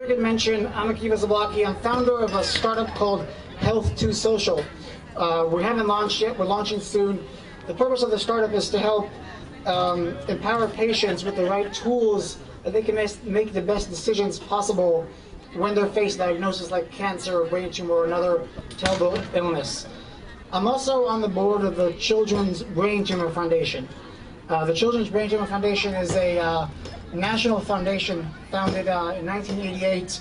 I could mention, I'm Akiva Zablocki. I'm founder of a startup called Health to Social. We haven't launched yet. We're launching soon. The purpose of the startup is to help empower patients with the right tools that they can make the best decisions possible when they're faced diagnoses like cancer or brain tumor or another terrible illness. I'm also on the board of the Children's Brain Tumor Foundation. The Children's Brain Tumor Foundation is a national foundation founded in 1988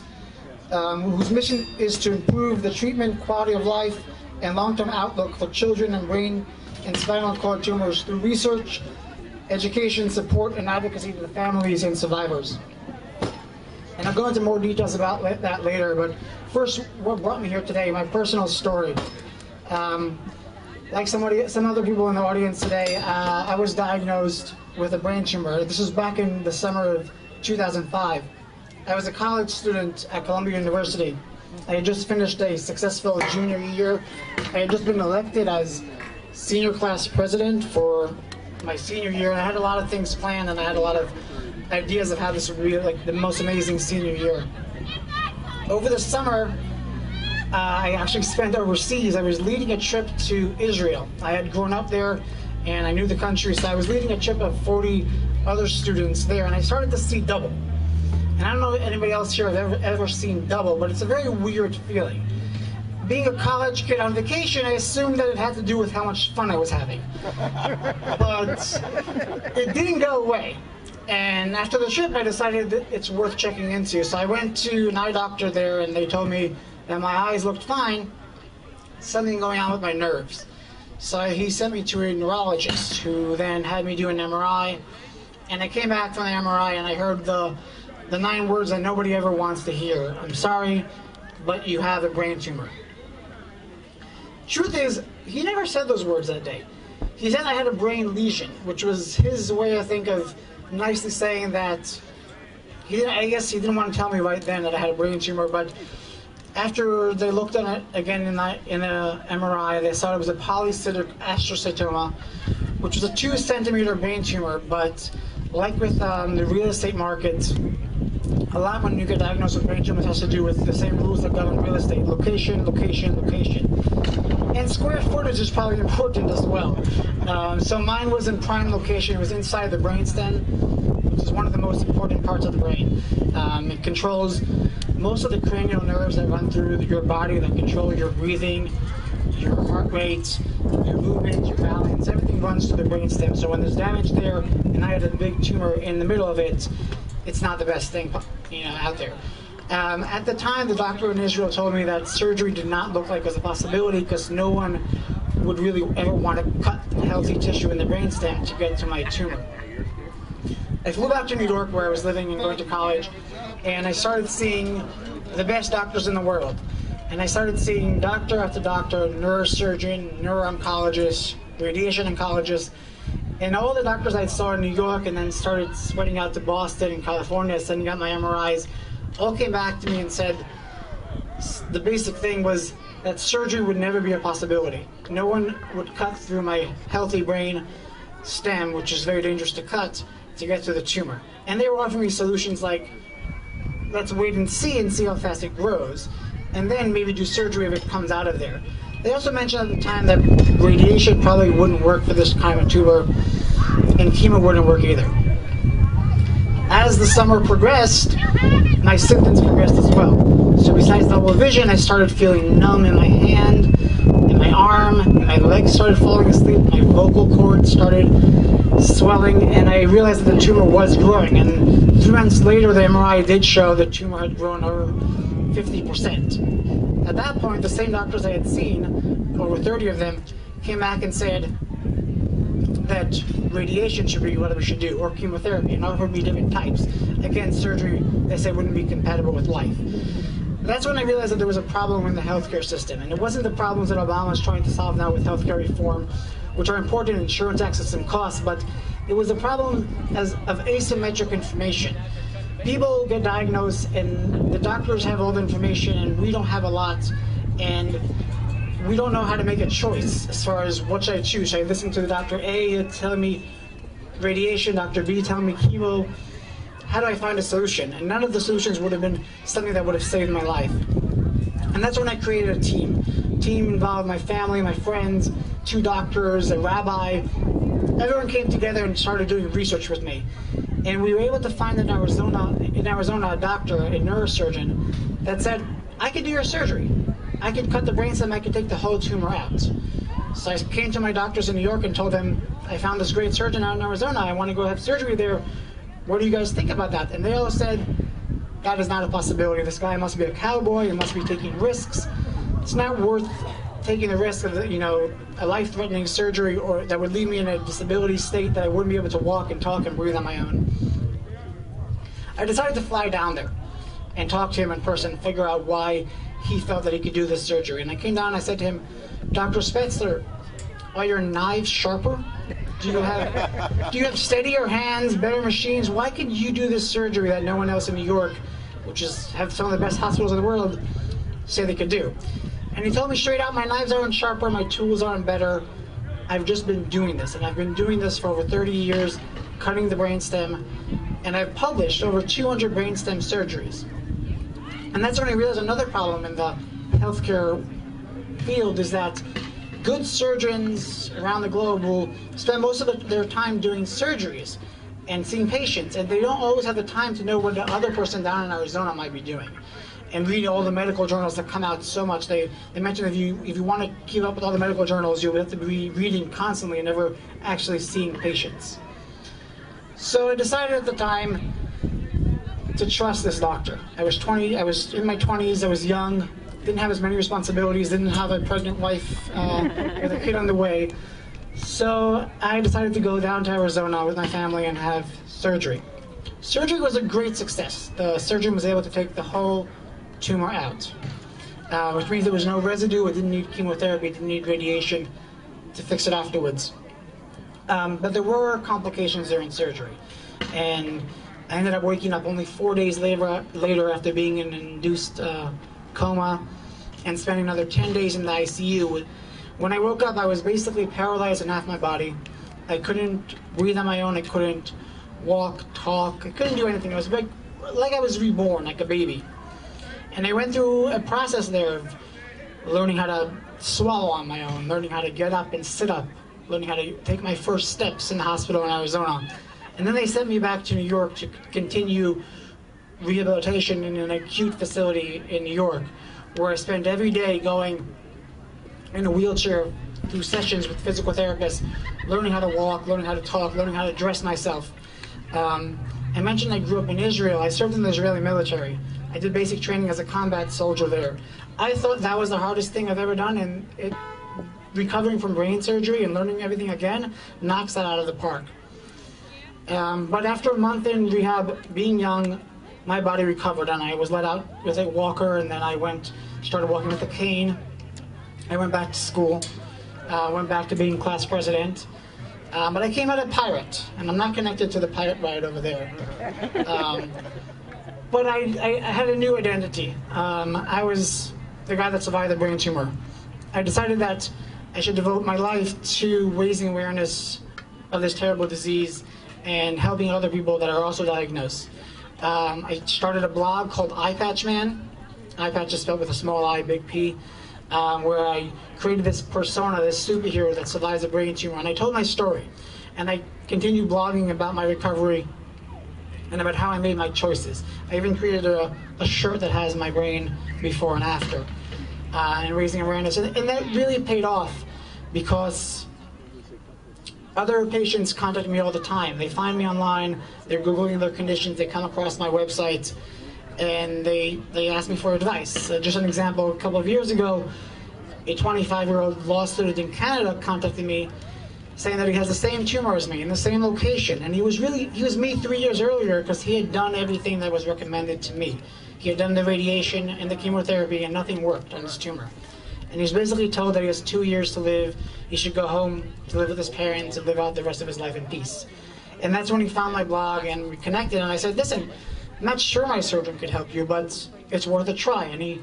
whose mission is to improve the treatment, quality of life, and long-term outlook for children and brain and spinal cord tumors through research, education, support, and advocacy to the families and survivors. And I'll go into more details about that later, but first, what brought me here today, my personal story. Like some other people in the audience today, I was diagnosed with a brain tumor. This was back in the summer of 2005. I was a college student at Columbia University. I had just finished a successful junior year. I had just been elected as senior class president for my senior year, and I had a lot of things planned, and I had a lot of ideas of how this would be like the most amazing senior year. Over the summer, I actually spent overseas. I was leading a trip to Israel. I had grown up there and I knew the country, so I was leading a trip of 40 other students there, and I started to see double. And I don't know if anybody else here has ever seen double, but it's a very weird feeling. Being a college kid on vacation, I assumed that it had to do with how much fun I was having. But it didn't go away. And after the trip, I decided that it's worth checking into. So I went to an eye doctor there, and they told me that my eyes looked fine, something going on with my nerves. So he sent me to a neurologist who then had me do an MRI. And I came back from the MRI and I heard the 9 words that nobody ever wants to hear. I'm sorry, but you have a brain tumor. Truth is, he never said those words that day. He said I had a brain lesion, which was his way, I think, of nicely saying that I guess he didn't want to tell me right then that I had a brain tumor, but after they looked at it again in a MRI, they saw it was a polycystic astrocytoma, which was a 2-centimeter brain tumor. But like with the real estate market, a lot when you get diagnosed with brain tumors has to do with the same rules that govern real estate: location, location, location. And square footage is probably important as well. So mine was in prime location. It was inside the brainstem, which is one of the most important parts of the brain. It controls most of the cranial nerves that run through your body, that control your breathing, your heart rate, your movement, your balance. Everything runs through the brainstem. So when there's damage there, and I had a big tumor in the middle of it, it's not the best thing, out there. At the time, the doctor in Israel told me that surgery did not look like it was a possibility because no one would really ever want to cut healthy tissue in the brainstem to get to my tumor. I flew back to New York, where I was living and going to college, and I started seeing the best doctors in the world. And I started seeing doctor after doctor, neurosurgeon, neuro-oncologist, radiation oncologist, and all the doctors I saw in New York and then started spreading out to Boston and California, sending out my MRIs, all came back to me and said the basic thing was that surgery would never be a possibility. No one would cut through my healthy brain stem, which is very dangerous to cut, to get to the tumor. And they were offering me solutions like, let's wait and see how fast it grows, and then maybe do surgery if it comes out of there. They also mentioned at the time that radiation probably wouldn't work for this kind of tumor, and chemo wouldn't work either. As the summer progressed, my symptoms progressed as well. So besides double vision, I started feeling numb in my hand, in my arm, and my legs started falling asleep, my vocal cords started swelling, and I realized that the tumor was growing. And 3 months later, the MRI did show the tumor had grown over 50%. At that point, the same doctors I had seen, over 30 of them, came back and said that radiation should be what we should do, or chemotherapy, and offered me different types. Again, surgery, they said, wouldn't be compatible with life. That's when I realized that there was a problem in the healthcare system, and it wasn't the problems that Obama is trying to solve now with healthcare reform, which are important, insurance access and costs, but it was a problem of asymmetric information. People get diagnosed and the doctors have all the information and we don't have a lot, and we don't know how to make a choice as far as what should I choose. Should I listen to the Dr. A telling me radiation, Dr. B telling me chemo? how do I find a solution? And none of the solutions would have been something that would have saved my life. And that's when I created a team. Team involved my family, my friends, 2 doctors, a rabbi. Everyone came together and started doing research with me. And we were able to find in Arizona a doctor, a neurosurgeon, that said, I could do your surgery. I could cut the brainstem, I could take the whole tumor out. So I came to my doctors in New York and told them, I found this great surgeon out in Arizona, I want to go have surgery there. What do you guys think about that? And they all said, that is not a possibility. This guy must be a cowboy, he must be taking risks. It's not worth taking the risk of, a life-threatening surgery or that would leave me in a disability state that I wouldn't be able to walk and talk and breathe on my own. I decided to fly down there and talk to him in person, figure out why he felt that he could do this surgery. And I came down and I said to him, Dr. Spetzler, are your knives sharper? Do you have steadier hands, better machines? Why can you do this surgery that no one else in New York, which have some of the best hospitals in the world, say they could do? And he told me straight out, my knives aren't sharper, my tools aren't better. I've just been doing this, and I've been doing this for over 30 years, cutting the brainstem, and I've published over 200 brainstem surgeries. And that's when I realized another problem in the healthcare field is that good surgeons around the globe will spend most of their time doing surgeries and seeing patients, and they don't always have the time to know what the other person down in Arizona might be doing. And read all the medical journals that come out so much. They mentioned if you want to keep up with all the medical journals, you'll have to be reading constantly and never actually seeing patients. So I decided at the time to trust this doctor. I was in my 20s, I was young, didn't have as many responsibilities, didn't have a pregnant wife with a kid on the way. So I decided to go down to Arizona with my family and have surgery. Surgery was a great success. The surgeon was able to take the whole tumor out, which means there was no residue, it didn't need chemotherapy, it didn't need radiation to fix it afterwards. But there were complications during surgery, and I ended up waking up only 4 days later after being in an induced coma and spending another 10 days in the ICU. When I woke up, I was basically paralyzed in half my body. I couldn't breathe on my own, I couldn't walk, talk, I couldn't do anything. It was like I was reborn, like a baby. And I went through a process there of learning how to swallow on my own, learning how to get up and sit up, learning how to take my first steps in the hospital in Arizona. And then they sent me back to New York to continue rehabilitation in an acute facility in New York, where I spent every day going in a wheelchair through sessions with physical therapists, learning how to walk, learning how to talk, learning how to dress myself. I mentioned I grew up in Israel. I served in the Israeli military. I did basic training as a combat soldier there. I thought that was the hardest thing I've ever done, and recovering from brain surgery and learning everything again knocks that out of the park. But after a month in rehab, being young, my body recovered, and I was let out with a walker, and then I started walking with a cane. I went back to school, went back to being class president. But I came out a pirate, and I'm not connected to the pirate ride over there. But I had a new identity. I was the guy that survived the brain tumor. I decided that I should devote my life to raising awareness of this terrible disease and helping other people that are also diagnosed. I started a blog called iPatchman. iPatch is spelled with a small I, big P, where I created this persona, this superhero that survives a brain tumor, and I told my story. And I continued blogging about my recovery and about how I made my choices. I even created a shirt that has my brain before and after, and raising awareness. And that really paid off, because other patients contact me all the time. They find me online, they're Googling their conditions, they come across my website, and they ask me for advice. Just an example, a couple of years ago, a 25-year-old law student in Canada contacted me saying that he has the same tumor as me in the same location. And he was me 3 years earlier, because he had done everything that was recommended to me. He had done the radiation and the chemotherapy, and nothing worked on his tumor. And he's basically told that he has 2 years to live. He should go home to live with his parents and live out the rest of his life in peace. And that's when he found my blog, and we connected, and I said, listen, I'm not sure my surgeon could help you, but it's worth a try. And he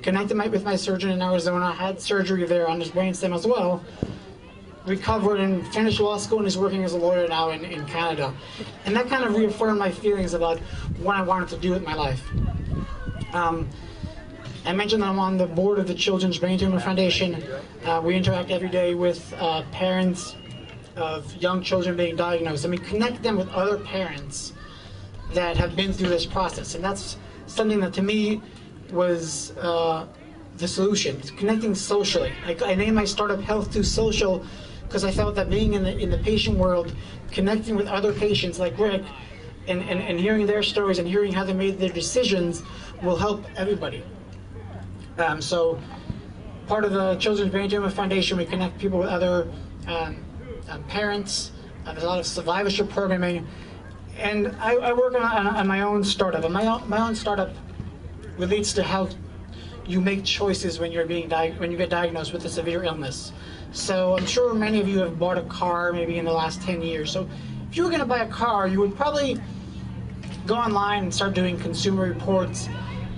connected with my surgeon in Arizona, had surgery there on his brainstem as well. recovered and finished law school and is working as a lawyer now in Canada. And that kind of reaffirmed my feelings about what I wanted to do with my life. I mentioned that I'm on the board of the Children's Brain Tumor Foundation. We interact every day with parents of young children being diagnosed, and we connect them with other parents that have been through this process. And that's something that to me was the solution. It's connecting socially. I named my startup Health to Social because I felt that being in the patient world, connecting with other patients like Rick, and hearing their stories and hearing how they made their decisions will help everybody. So part of the Children's Brain Tumor Foundation, we connect people with other parents. There's a lot of survivorship programming. And I work on my own startup. And my own startup relates to how you make choices when you get diagnosed with a severe illness. So I'm sure many of you have bought a car maybe in the last 10 years. So if you were going to buy a car, you would probably go online and start doing consumer reports,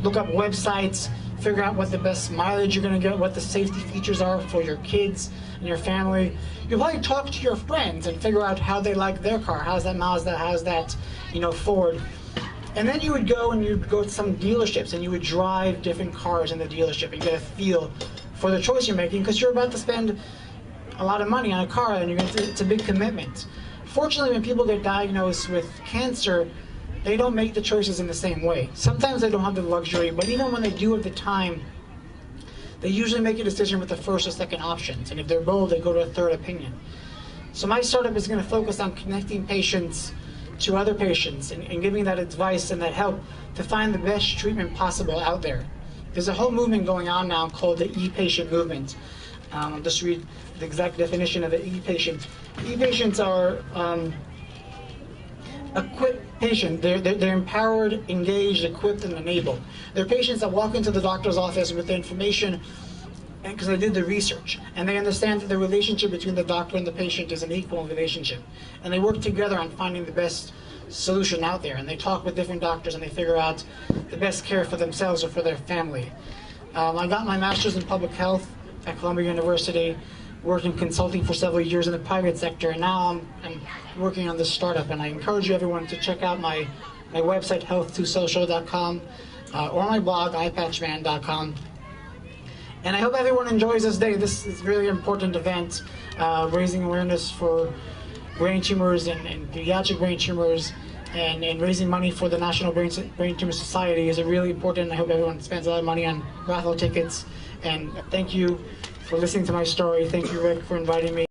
look up websites, figure out what the best mileage you're going to get, what the safety features are for your kids and your family. You'll probably talk to your friends and figure out how they like their car. How's that Mazda? How's that, Ford? And then you would go to some dealerships and you would drive different cars in the dealership and get a feel for the choice you're making, because you're about to spend a lot of money on a car and it's a big commitment. Fortunately, when people get diagnosed with cancer, they don't make the choices in the same way. Sometimes they don't have the luxury, but even when they do have the time, they usually make a decision with the first or second options. And if they're bold, they go to a third opinion. So my startup is going to focus on connecting patients to other patients and giving that advice and that help to find the best treatment possible out there. There's a whole movement going on now called the e-patient movement. I'll just read the exact definition of the e-patient. E-patients are equipped patients. They're empowered, engaged, equipped, and enabled. They're patients that walk into the doctor's office with the information because they did the research, and they understand that the relationship between the doctor and the patient is an equal relationship, and they work together on finding the best solution out there, and they talk with different doctors and they figure out the best care for themselves or for their family. I got my master's in public health at Columbia University, worked in consulting for several years in the private sector, and now I'm working on this startup. And I encourage everyone to check out my website, health2social.com, or my blog, iPatchman.com. And I hope everyone enjoys this day. This is a really important event, raising awareness for brain tumors and pediatric brain tumors, and raising money for the National Brain Tumor Society is really important. I hope everyone spends a lot of money on raffle tickets. And thank you for listening to my story. Thank you, Rick, for inviting me.